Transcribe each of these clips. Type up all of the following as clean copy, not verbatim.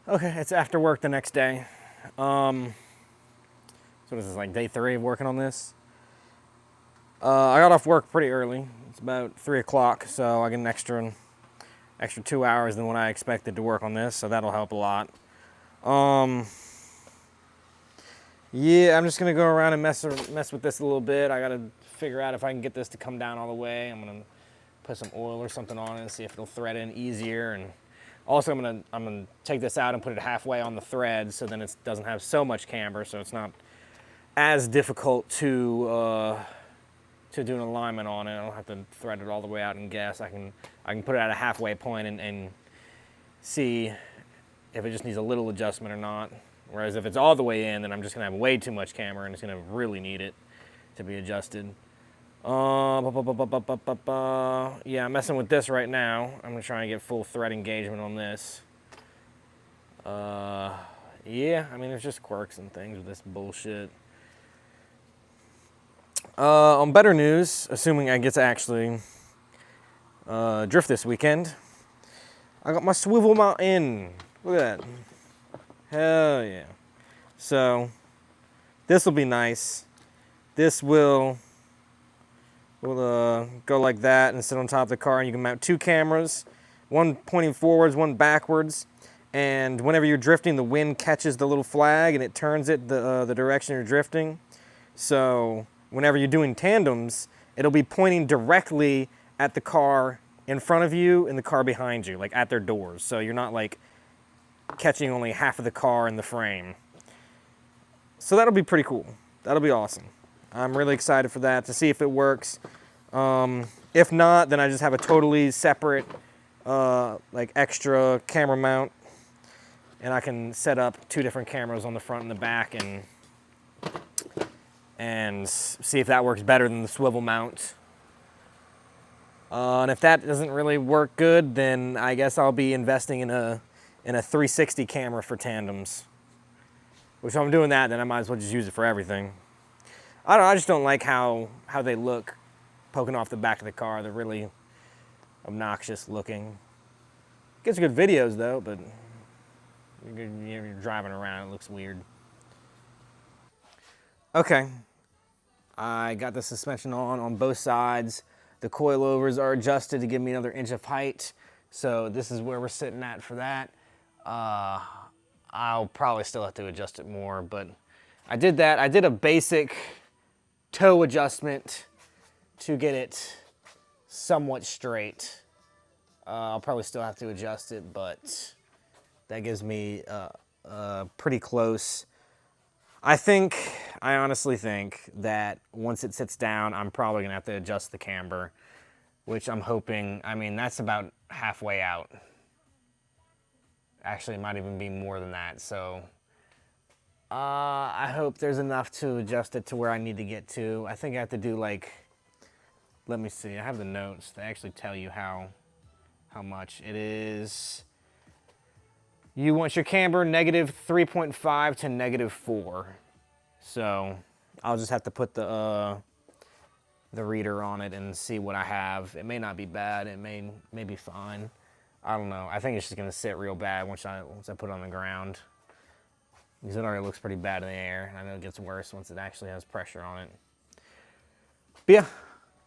Okay, it's after work the next day. So this is like day 3 of working on this. I got off work pretty early. It's about 3 o'clock, so I get an extra 2 hours than what I expected to work on this, so that'll help a lot. Yeah, I'm just gonna go around and mess with this a little bit. I gotta figure out if I can get this to come down all the way. I'm gonna put some oil or something on it and see if it'll thread in easier. And also I'm gonna take this out and put it halfway on the thread, so then it doesn't have so much camber, so it's not as difficult to do an alignment on it. I don't have to thread it all the way out and guess. I can put it at a halfway point and see if it just needs a little adjustment or not. Whereas if it's all the way in, then I'm just gonna have way too much camber and it's gonna really need it to be adjusted. Yeah, I'm messing with this right now. I'm gonna try and get full thread engagement on this. Yeah, I mean, there's just quirks and things with this bullshit. On better news, assuming I get to actually drift this weekend, I got my swivel mount in. Look at that. Hell yeah. So, this will be nice. This will go like that and sit on top of the car, and you can mount 2 cameras, one pointing forwards, one backwards. And whenever you're drifting, the wind catches the little flag and it turns it the direction you're drifting. So whenever you're doing tandems, it'll be pointing directly at the car in front of you and the car behind you, like at their doors. So you're not like catching only half of the car in the frame. So that'll be pretty cool. That'll be awesome. I'm really excited for that, to see if it works. If not, then I just have a totally separate like extra camera mount, and I can set up 2 different cameras on the front and the back and see if that works better than the swivel mount. And if that doesn't really work good, then I guess I'll be investing in a 360 camera for tandems. Which if I'm doing that, then I might as well just use it for everything. I don't know, I just don't like how they look poking off the back of the car. They're really obnoxious looking. Gets good videos though, but you're driving around, it looks weird. Okay, I got the suspension on both sides. The coilovers are adjusted to give me another inch of height. So this is where we're sitting at for that. I'll probably still have to adjust it more, but I did that. I did a basic toe adjustment to get it somewhat straight. I'll probably still have to adjust it, but that gives me pretty close. I honestly think that once it sits down, I'm probably gonna have to adjust the camber, which I'm hoping, I mean, that's about halfway out. Actually, it might even be more than that, so I hope there's enough to adjust it to where I need to get to. I think I have to do like, let me see, I have the notes. They actually tell you how much it is. You want your camber negative 3.5 to negative 4. So I'll just have to put the reader on it and see what I have. It may not be bad, it may be fine. I don't know. I think it's just gonna sit real bad once I put it on the ground. Because it already looks pretty bad in the air. And I know it gets worse once it actually has pressure on it. But yeah,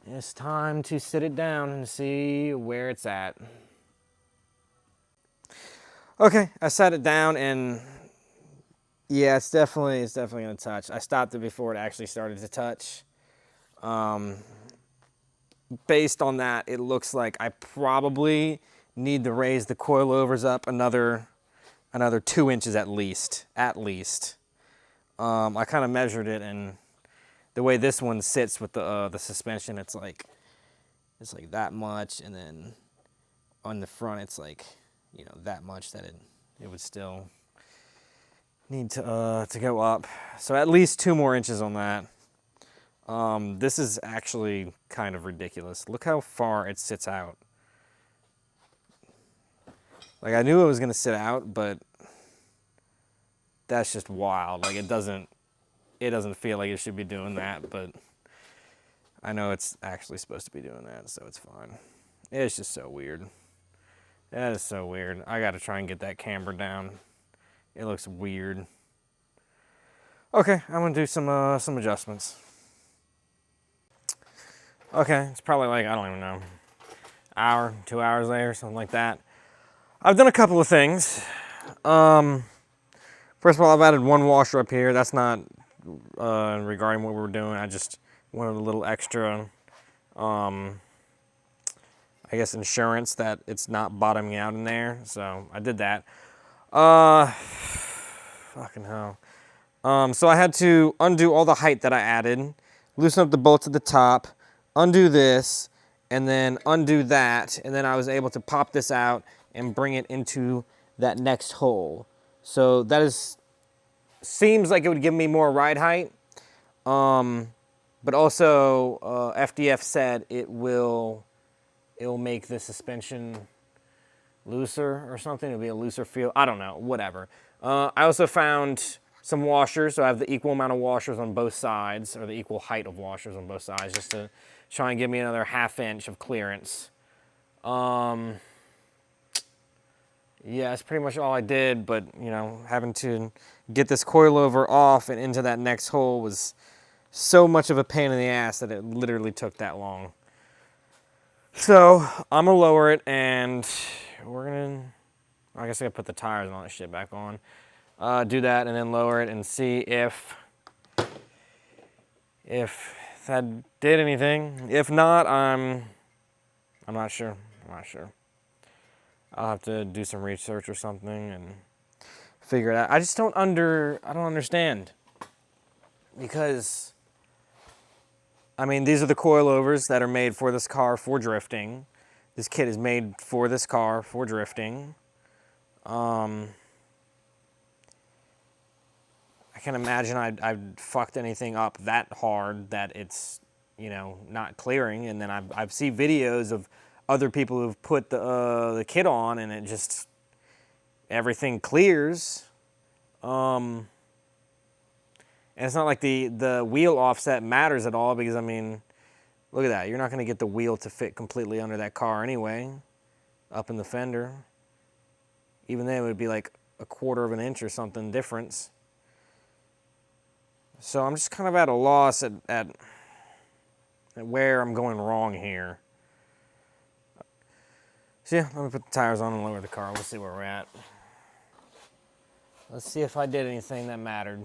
it's time to sit it down and see where it's at. Okay, I sat it down and yeah, it's definitely gonna touch. I stopped it before it actually started to touch. Based on that, it looks like I probably need to raise the coilovers up another 2 inches at least. I kind of measured it, and the way this one sits with the suspension, it's like that much, and then on the front, it's like, you know, that much that it would still need to go up. So at least 2 more inches on that. This is actually kind of ridiculous. Look how far it sits out. Like, I knew it was gonna sit out, but that's just wild. Like, it doesn't feel like it should be doing that, but I know it's actually supposed to be doing that, so it's fine. It's just so weird. That is so weird. I gotta try and get that camber down. It looks weird. Okay, I'm gonna do some adjustments. Okay, it's probably like, I don't even know, hour, 2 hours later, something like that. I've done a couple of things. First of all, I've added one washer up here. That's not regarding what we were doing. I just wanted a little extra, I guess, insurance that it's not bottoming out in there. So I did that. Fucking hell. So I had to undo all the height that I added, loosen up the bolts at the top, undo this, and then undo that, and then I was able to pop this out and bring it into that next hole. So that seems like it would give me more ride height, but also FDF said it will make the suspension looser or something. It'll be a looser feel. I don't know, whatever. I also found some washers, so I have the equal amount of washers on both sides, or the equal height of washers on both sides, just to try and give me another 1/2 inch of clearance. Yeah, that's pretty much all I did, but, you know, having to get this coilover off and into that next hole was so much of a pain in the ass that it literally took that long. So, I'm gonna lower it, and we're gonna, I guess I gotta put the tires and all that shit back on. Do that, and then lower it and see if that did anything. If not, I'm not sure. I'm not sure. I'll have to do some research or something and figure it out. I just don't understand. Because, I mean, these are the coilovers that are made for this car for drifting. This kit is made for this car for drifting. I can't imagine I'd fucked anything up that hard that it's, you know, not clearing. And then I've seen videos of other people who've put the kit on, and it just, everything clears. And it's not like the wheel offset matters at all, because, I mean, look at that. You're not going to get the wheel to fit completely under that car anyway, up in the fender. Even then, it would be like 1/4 of an inch or something difference. So I'm just kind of at a loss at where I'm going wrong here. So yeah, let me put the tires on and lower the car. We'll see where we're at. Let's see if I did anything that mattered.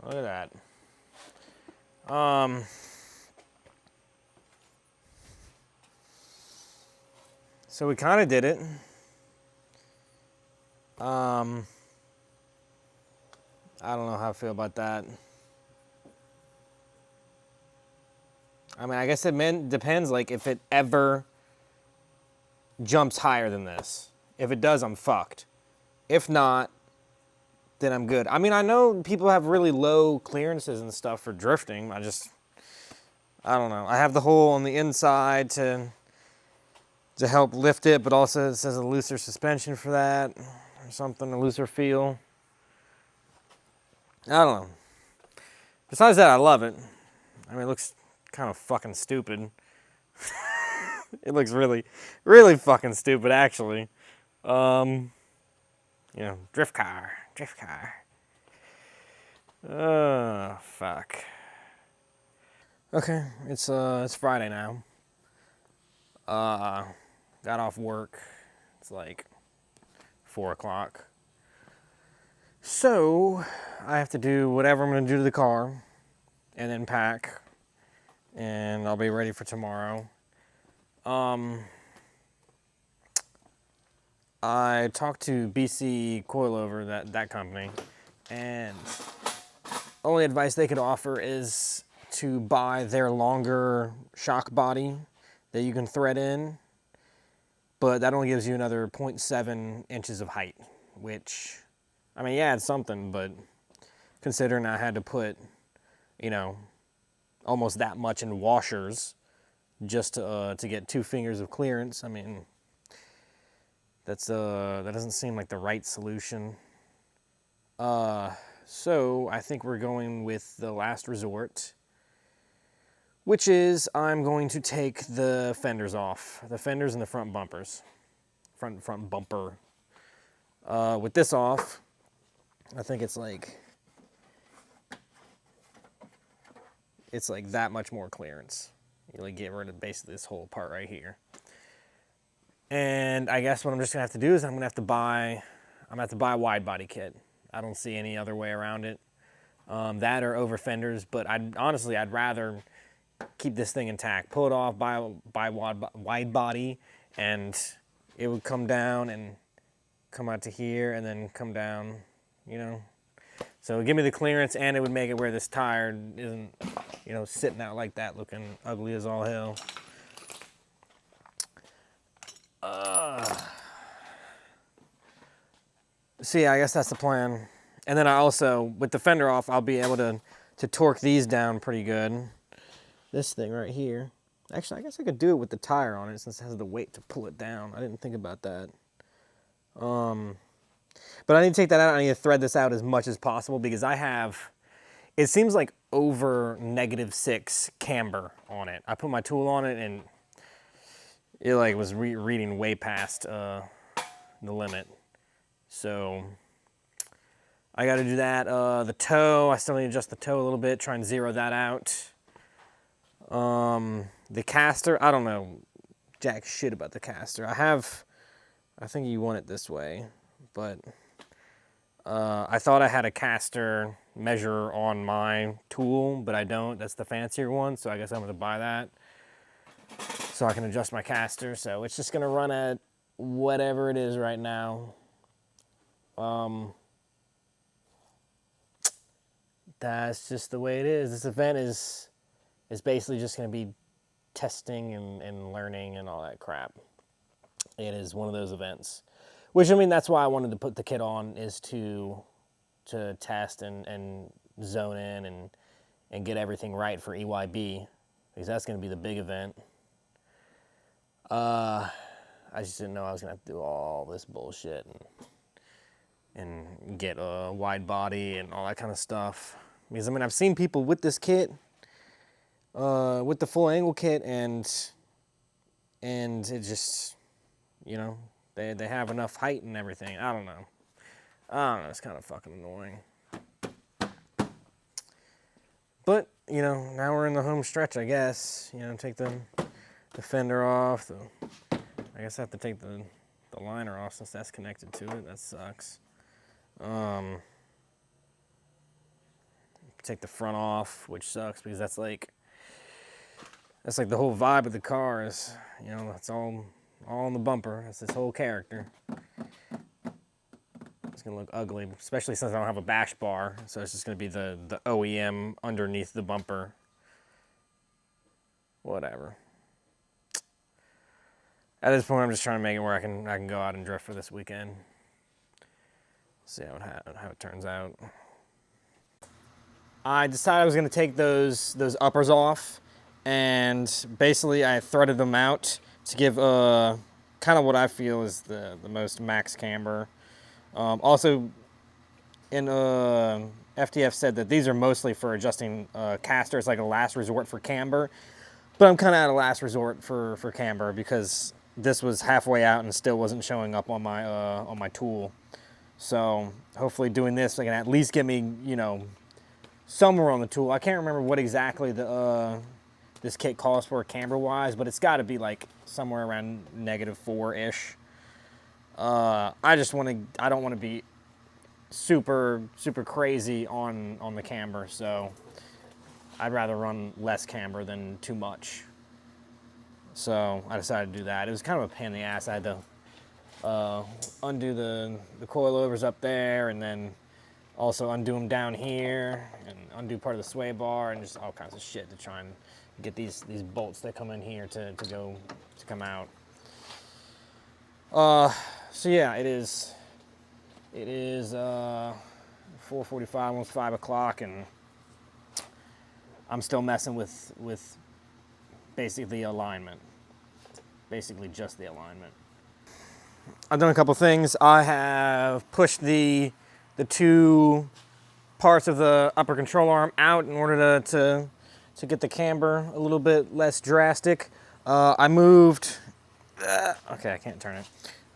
Look at that. So we kind of did it. I don't know how I feel about that. I mean, I guess it depends, like, if it ever jumps higher than this. If it does, I'm fucked. If not, then I'm good. I mean, I know people have really low clearances and stuff for drifting. I don't know. I have the hole on the inside to help lift it, but also it says a looser suspension for that, or something, a looser feel. I don't know. Besides that, I love it. I mean, it looks kind of fucking stupid. It looks really, really fucking stupid, actually. You know, drift car. Oh, fuck. Okay, it's Friday now. Got off work. It's like 4 o'clock. So, I have to do whatever I'm going to do to the car, and then pack, and I'll be ready for tomorrow. I talked to BC Coilover, that company, and only advice they could offer is to buy their longer shock body that you can thread in, but that only gives you another 0.7 inches of height, which, I mean, yeah, it's something, but considering I had to put, you know, almost that much in washers just to get 2 fingers of clearance. I mean, that doesn't seem like the right solution. So I think we're going with the last resort, which is I'm going to take the fenders off, the fenders and the front bumpers, front bumper. With this off, I think it's like that much more clearance. You like get rid of basically this whole part right here. And I guess what I'm just gonna have to do is I'm gonna have to buy a wide body kit. I don't see any other way around it. That or over fenders, but honestly I'd rather keep this thing intact. Pull it off, buy wide body, and it would come down and come out to here and then come down, you know. So it would give me the clearance, and it would make it where this tire isn't, you know, sitting out like that looking ugly as all hell. So yeah, I guess that's the plan. And then I also, with the fender off, I'll be able to torque these down pretty good. This thing right here. Actually, I guess I could do it with the tire on it since it has the weight to pull it down. I didn't think about that. But I need to take that out. I need to thread this out as much as possible because I have, it seems like over -6 camber on it. I put my tool on it and it like was reading way past the limit. So I got to do that. The toe, I still need to adjust the toe a little bit, try and zero that out. The caster, I don't know jack shit about the caster. I think you want it this way, but I thought I had a caster measure on my tool, but I don't. That's the fancier one, so I guess I'm gonna buy that so I can adjust my caster. So it's just gonna run at whatever it is right now. That's just the way it is. This event is basically just gonna be testing and learning and all that crap. It is one of those events. Which, I mean, that's why I wanted to put the kit on, is to test and zone in and get everything right for EYB, because that's going to be the big event. I just didn't know I was going to have to do all this bullshit and get a wide body and all that kind of stuff. Because, I mean, I've seen people with this kit, with the full angle kit, and it just, you know, they have enough height and everything. I don't know. It's kind of fucking annoying. But, you know, now we're in the home stretch, I guess. You know, take the fender off. I guess I have to take the liner off since that's connected to it. That sucks. Take the front off, which sucks because that's like the whole vibe of the car is, you know, it's all on the bumper. That's this whole character. It's gonna look ugly, especially since I don't have a bash bar. So it's just gonna be the OEM underneath the bumper. Whatever. At this point, I'm just trying to make it where I can go out and drift for this weekend. See how it turns out. I decided I was gonna take those uppers off, and basically I threaded them out to give kind of what I feel is the most max camber. Also, in FTF said that these are mostly for adjusting caster. It's like a last resort for camber, but I'm kind of at a last resort for camber because this was halfway out and still wasn't showing up on my tool. So hopefully doing this, I can at least get me, you know, somewhere on the tool. I can't remember what exactly this kit calls for camber wise, but it's got to be like somewhere around -4-ish. I don't want to be super crazy on the camber, so I'd rather run less camber than too much. So I decided to do that. It was kind of a pain in the ass. I had to undo the coilovers up there, and then also undo them down here, and undo part of the sway bar, and just all kinds of shit to try and get these bolts that come in here to come out. So yeah, it is 4:45, almost 5 o'clock, and I'm still messing with basically the alignment. Basically just the alignment. I've done a couple things. I have pushed the two parts of the upper control arm out in order to get the camber a little bit less drastic. I moved, okay, I can't turn it.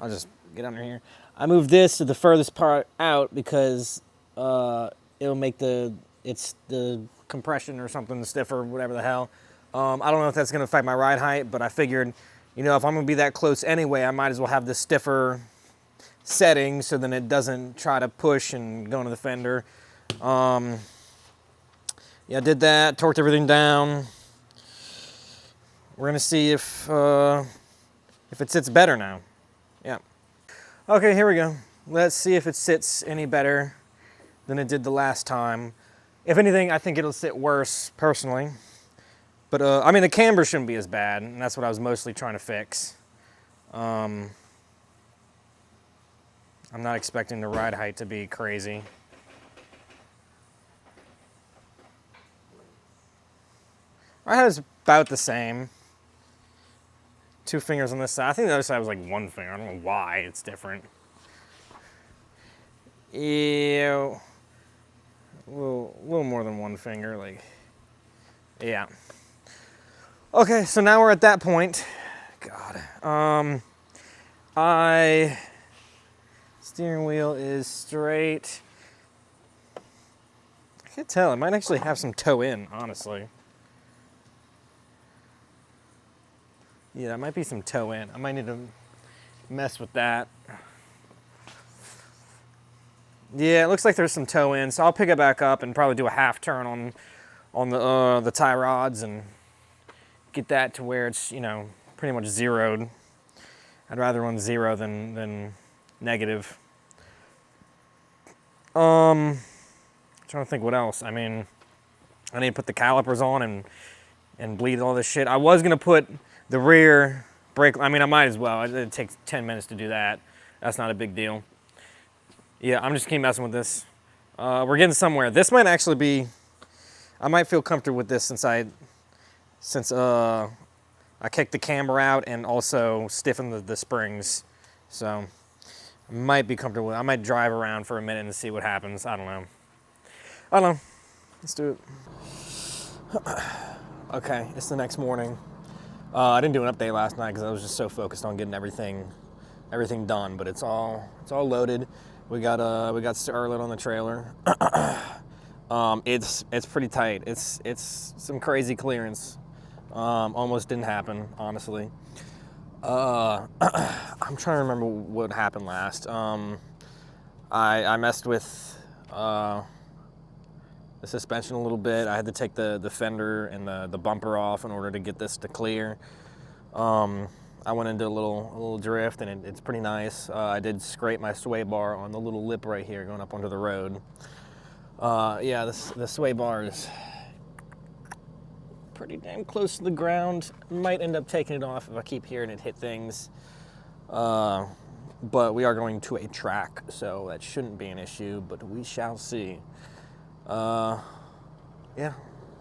I'll just get under here. I moved this to the furthest part out because it'll make the compression or something stiffer, whatever the hell. I don't know if that's gonna affect my ride height, but I figured, you know, if I'm gonna be that close anyway, I might as well have this stiffer setting so then it doesn't try to push and go into the fender. Yeah, I did that, torqued everything down. We're gonna see if it sits better now. Yeah. Okay, here we go. Let's see if it sits any better than it did the last time. If anything, I think it'll sit worse, personally. But, I mean, the camber shouldn't be as bad, and that's what I was mostly trying to fix. I'm not expecting the ride height to be crazy. Ride height is about the same. 2 fingers on this side. I think the other side was like 1 finger. I don't know why it's different. Yeah, a little more than 1 finger, like, yeah. Okay, so now we're at that point. God. Steering wheel is straight. I can't tell. It might actually have some toe in, honestly. Yeah, that might be some toe in. I might need to mess with that. Yeah, it looks like there's some toe in, so I'll pick it back up and probably do a half turn on the tie rods and get that to where it's, you know, pretty much zeroed. I'd rather run 0 than negative. I'm trying to think what else. I mean, I need to put the calipers on and bleed all this shit. I was gonna put the rear brake, I mean, I might as well. It takes 10 minutes to do that. That's not a big deal. Yeah, I'm just keep messing with this. We're getting somewhere. This might actually be, I might feel comfortable with this since I kicked the camber out and also stiffened the springs. So, I might be comfortable with it. I might drive around for a minute and see what happens. I don't know. Let's do it. Okay, it's the next morning. I didn't do an update last night because I was just so focused on getting everything done. But it's all loaded. We got Scarlet on the trailer. It's pretty tight. It's some crazy clearance. Almost didn't happen, honestly. I'm trying to remember what happened last. I messed with the suspension a little bit. I had to take the fender and the bumper off in order to get this to clear. I went into a little drift and it's pretty nice. I did scrape my sway bar on the little lip right here going up onto the road. Yeah, the sway bar is pretty damn close to the ground. Might end up taking it off if I keep hearing it hit things. But we are going to a track, so that shouldn't be an issue, but we shall see. Yeah,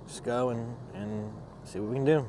just go and see what we can do.